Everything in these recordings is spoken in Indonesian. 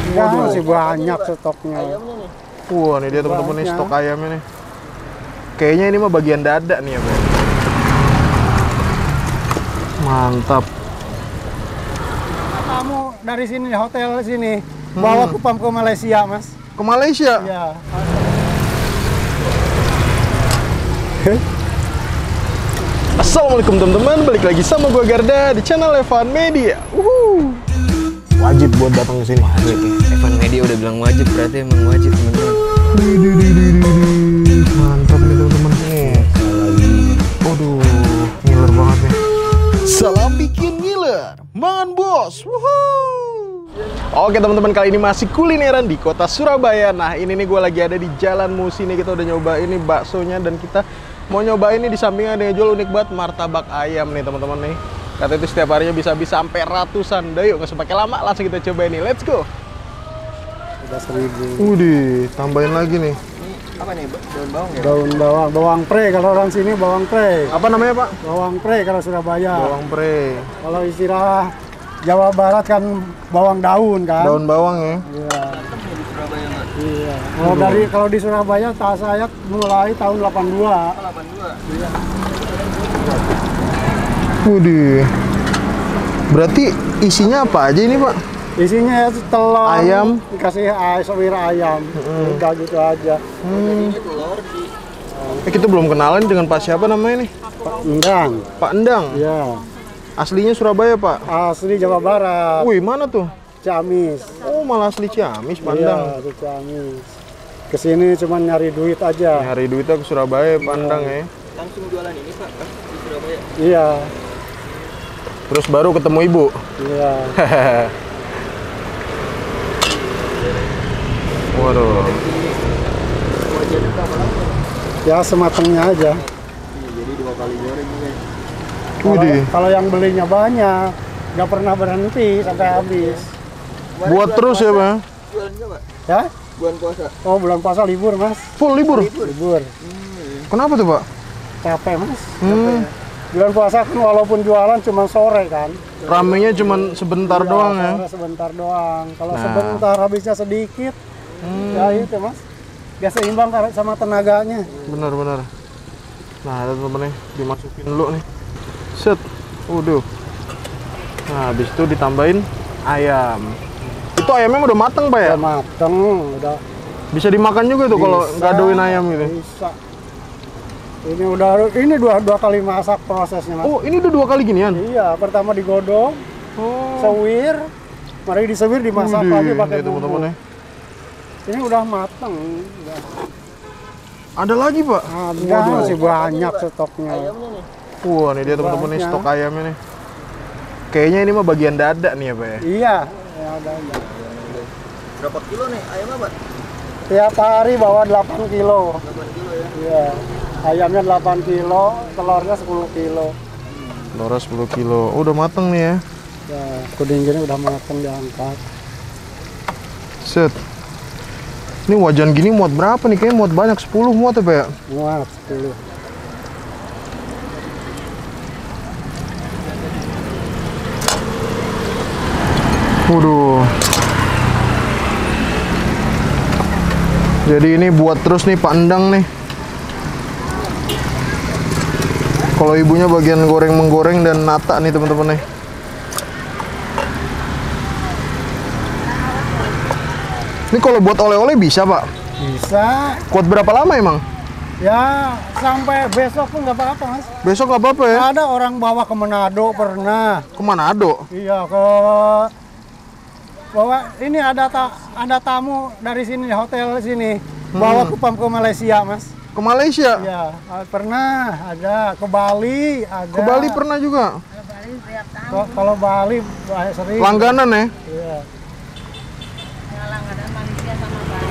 Ya, masih banyak stoknya. Wah, nih dia teman-teman nih stok ayamnya nih. Kayaknya ini mah bagian dada nih ya, Pak. Mantap. Kamu dari sini hotel sini bawa kupam ke Malaysia, Mas. Ke Malaysia? Iya. Assalamualaikum teman-teman, balik lagi sama gua Garda di channel Evan Media. Wajib buat datang ke sini. Wajib ya. Evan Media udah bilang wajib, berarti emang wajib teman-teman. Mantap nih teman-teman. Waduh, ngiler banget nih. Salam bikin ngiler, mangan bos. Oke teman-teman, kali ini masih kulineran di kota Surabaya. Nah ini nih gue lagi ada di Jalan Musi nih. Kita udah nyoba ini baksonya dan kita mau nyoba ini di sampingnya ada yang jual unik banget martabak ayam nih teman-teman nih. Kata itu setiap harinya bisa sampai ratusan. Udah yuk, nggak usah pakai lama, langsung kita coba ini. Let's go. Udah 1000. Tambahin lagi nih. Apa nih, daun bawang ya? Daun bawang, bawang pre kalau orang sini bawang pre. Apa namanya Pak? Bawang pre kalau Surabaya. Bawang pre. Kalau istilah Jawa Barat kan bawang daun kan. Daun bawang ya. Iya. Di Surabaya nggak? Iya. Kalau di Surabaya tas saya mulai tahun 82. 82. Iya. Berarti isinya apa aja ini Pak? Isinya itu telur, ayam, dikasih sawir ayam, udah gitu aja. Ini telur di Kita belum kenalan dengan Pak siapa namanya nih? Pak Endang. Pak Endang. Iya. Aslinya Surabaya Pak. Asli Jawa Barat. Wih, mana tuh? Ciamis. Oh, malah asli Ciamis, Pak Endang. Iya, di Ciamis. Kesini cuma nyari duit aja. Nyari duitnya ke Surabaya, Pak Endang ya. langsung jualan ini Pak di Surabaya. Iya. Terus baru ketemu Ibu. Iya. Waduh. Wajan itu apa lama? Ya sematengnya aja. Iya, jadi 2 kali goreng ya. Kalau yang belinya banyak, nggak pernah berhenti sampai habis. Buat terus ya, Pak? Jualan nggak Pak? Ya? Bulan puasa. Oh, bulan puasa libur, Mas. Full libur? Libur. Kenapa tuh, Pak? Capek, Mas. Bulan puasa kan walaupun jualan cuma sore kan. Ramenya cuma sebentar Iya, doang ya. sore sebentar doang. Kalau Nah. sebentar habisnya sedikit, ya itu, Mas. Gak seimbang sama tenaganya. Benar-benar. Nah, ada temen nih, dimasukin dulu nih. Set. Waduh. Nah, habis itu ditambahin ayam. Itu ayamnya udah mateng, Pak ya? Udah mateng, udah Bisa dimakan juga tuh kalau bisa, gadoin ayam gitu. Bisa. Ini dua kali masak prosesnya, Mas. Oh, ini udah 2 kali ginian? Iya, pertama digodong, sewir, mari disewir dimasak lagi pakai bumbu. teman-teman ya. Ini udah mateng. Udah. Ada lagi, Pak? Ada, masih banyak stoknya. Ayamnya nih. Wah, nih dia teman-teman nih Banyak. stok ayamnya nih. Kayaknya ini mah bagian dada nih ya, Pak ya. Iya, ya ada. Berapa kilo nih ayamnya Pak? Tiap hari bawa 8 kilo. 8 kilo ya. Iya. Ayamnya 8 kilo, telurnya 10 kilo. Telurnya 10 kilo. Oh, udah mateng nih ya. Ya, kuning gini udah mateng diangkat. Set. Ini wajan gini muat berapa nih? Kayaknya muat banyak, 10 muat ya, Pak ya? Muat 10. Waduh. Jadi ini buat terus nih Pak Endang nih. Kalau ibunya bagian goreng-menggoreng dan nata nih teman-teman nih. Ini kalau buat oleh-oleh bisa Pak? Bisa. Kuat berapa lama emang? Ya, sampai besok pun nggak apa-apa, Mas. Besok nggak apa-apa ya? Ada orang bawa ke Manado pernah. Ke Manado? Iya, bawa ini ada tamu dari sini hotel sini bawa kupam ke Malaysia, Mas. Ke Malaysia? Iya, pernah ada ke Bali, ada. Ke Bali pernah juga? Kalau Bali sering. Langganan ya? Iya. Langganan manusia sama Bali.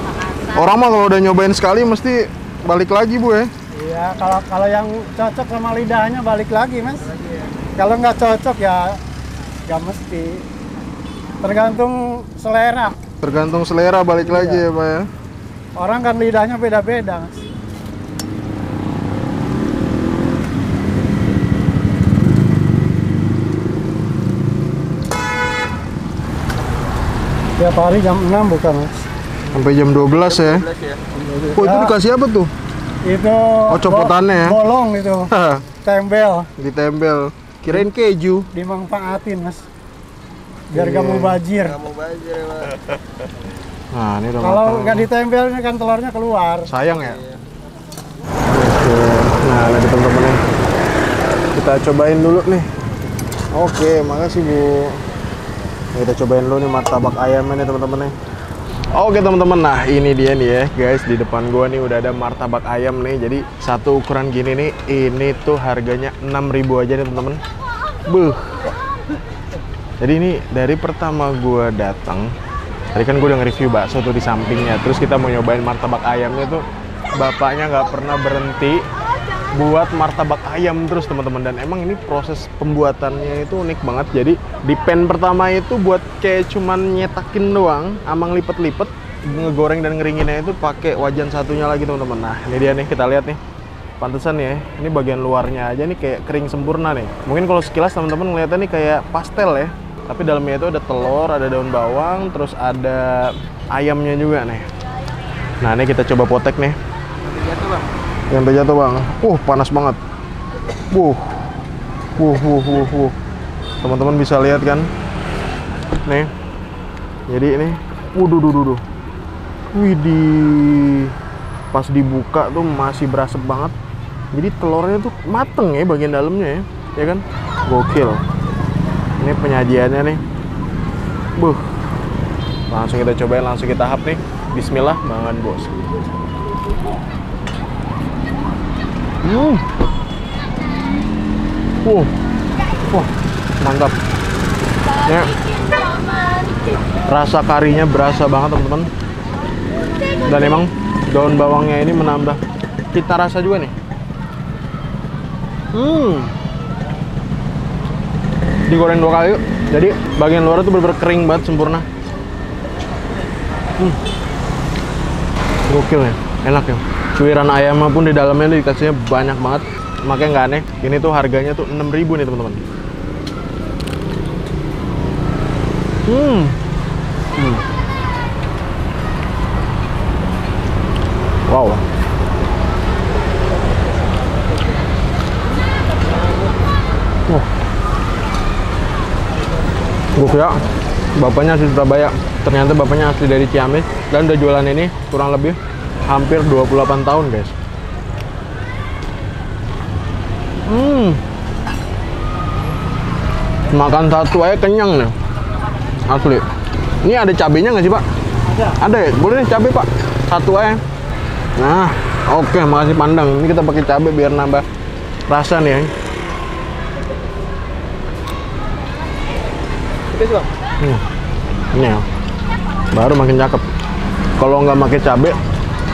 Makassar. Orang mah kalau udah nyobain sekali mesti balik lagi Bu ya? Iya, kalau yang cocok sama lidahnya balik lagi, Mas. Kalau nggak cocok ya nggak mesti. Tergantung selera. Tergantung selera balik lagi ya Pak ya? Orang kan lidahnya beda-beda, Mas. Tiap hari jam 6 buka, Mas. Sampai jam 12 ya. Oh, itu dikasih apa tuh? Itu copotannya ya? Bolong itu. Tembel. Ditembel. Kirain keju. Dimanfaatin, Mas. Biar gak mau bajir. Nah, ini udah Kalau matang. nggak ditempel ini kan telurnya keluar. Sayang ya. Oke. Nah, lagi teman-teman nih. Kita cobain dulu nih. Oke, makasih Bu. Nah, kita cobain dulu nih martabak ayamnya nih teman-teman nih. Oke teman-teman, nah ini dia nih ya guys, di depan gua nih udah ada martabak ayam nih. Jadi satu ukuran gini nih, ini tuh harganya 6.000 aja nih teman-teman. Buh. Jadi ini dari pertama gua datang, tadi kan gue udah nge-review bakso tuh di sampingnya. Terus kita mau nyobain martabak ayamnya tuh, bapaknya nggak pernah berhenti buat martabak ayam terus teman-teman. Dan emang ini proses pembuatannya itu unik banget. Jadi di pan pertama itu buat kayak cuman nyetakin doang, amang lipet-lipet, ngegoreng dan ngeringinnya itu pakai wajan satunya lagi teman-teman. Nah ini dia nih, kita lihat nih. Pantesan ya, ini bagian luarnya aja nih kayak kering sempurna nih. Mungkin kalau sekilas teman-teman ngeliatnya nih kayak pastel ya. Tapi dalamnya itu ada telur, ada daun bawang, terus ada ayamnya juga nih. Nah ini kita coba potek nih. Yang terjatuh bang. Panas banget. Teman-teman bisa lihat kan? Nih. Jadi ini, duh. Widih. Pas dibuka tuh masih berasap banget. Jadi telurnya tuh mateng ya bagian dalamnya ya. Ya kan? Gokil. Ini penyajiannya nih. Langsung kita cobain, langsung kita hap nih. Bismillah, banget bos. Mantap. Ya. Rasa karinya berasa banget teman-teman. Dan emang daun bawangnya ini menambah cita rasa juga nih. Digoreng 2 kali, jadi bagian luar tuh bener-bener kering banget, sempurna. Gokil ya, enak ya. Cuiran ayamnya pun di dalamnya dikasihnya banyak banget, makanya nggak aneh. Ini tuh harganya tuh 6.000 nih teman-teman. Wow. Gue kira bapaknya asli Surabaya, ternyata bapaknya asli dari Ciamis dan udah jualan ini kurang lebih hampir 28 tahun guys. Makan satu aja kenyang nih, asli. Ini ada cabenya nggak sih Pak? Ada ya? Boleh nih cabai Pak, satu aja. Nah, oke, makasih pandang. Ini kita pakai cabai biar nambah rasa nih ya. Ini ya, baru makin cakep. Kalau nggak pakai cabai,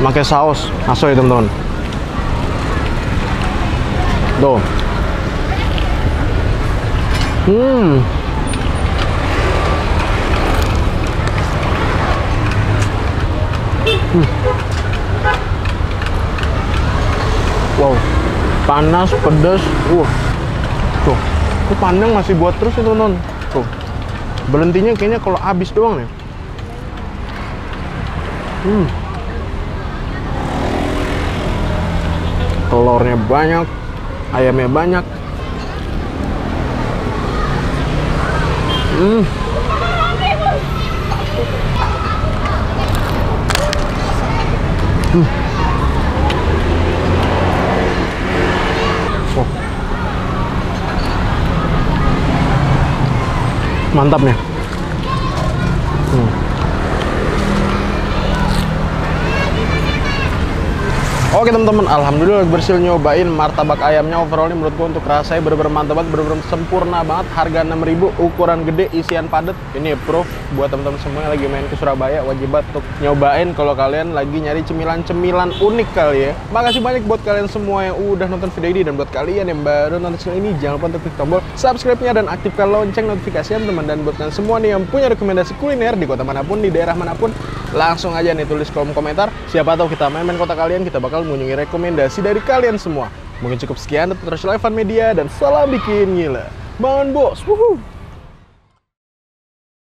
pakai saus asoy teman-teman. Tuh. Wow, panas, pedas. Tuh, itu pandang masih buat terus ya teman-teman. Tuh. Berhentinya kayaknya kalau habis doang nih. Telurnya banyak, ayamnya banyak. Mantap nih. Oke teman-teman, alhamdulillah berhasil nyobain martabak ayamnya. Overall ini menurut gua untuk rasanya bener-bener mantap banget, bener-bener sempurna banget. Harga 6.000, ukuran gede, isian padat. Ini proof buat teman-teman semua yang lagi main ke Surabaya, wajib banget untuk nyobain kalau kalian lagi nyari cemilan-cemilan unik kali ya. Makasih banyak buat kalian semua yang udah nonton video ini, dan buat kalian yang baru nonton channel ini, jangan lupa untuk klik tombol subscribe-nya dan aktifkan lonceng notifikasinya teman-teman. Dan buat kalian semua nih yang punya rekomendasi kuliner di kota manapun, di daerah manapun, langsung aja nih tulis kolom komentar. Siapa tahu kita main-main kota kalian, kita bakal mengunjungi rekomendasi dari kalian semua. Mungkin cukup sekian, tetap terus Live Fun Media dan salam bikin gila. Bangun bos. Wuhu.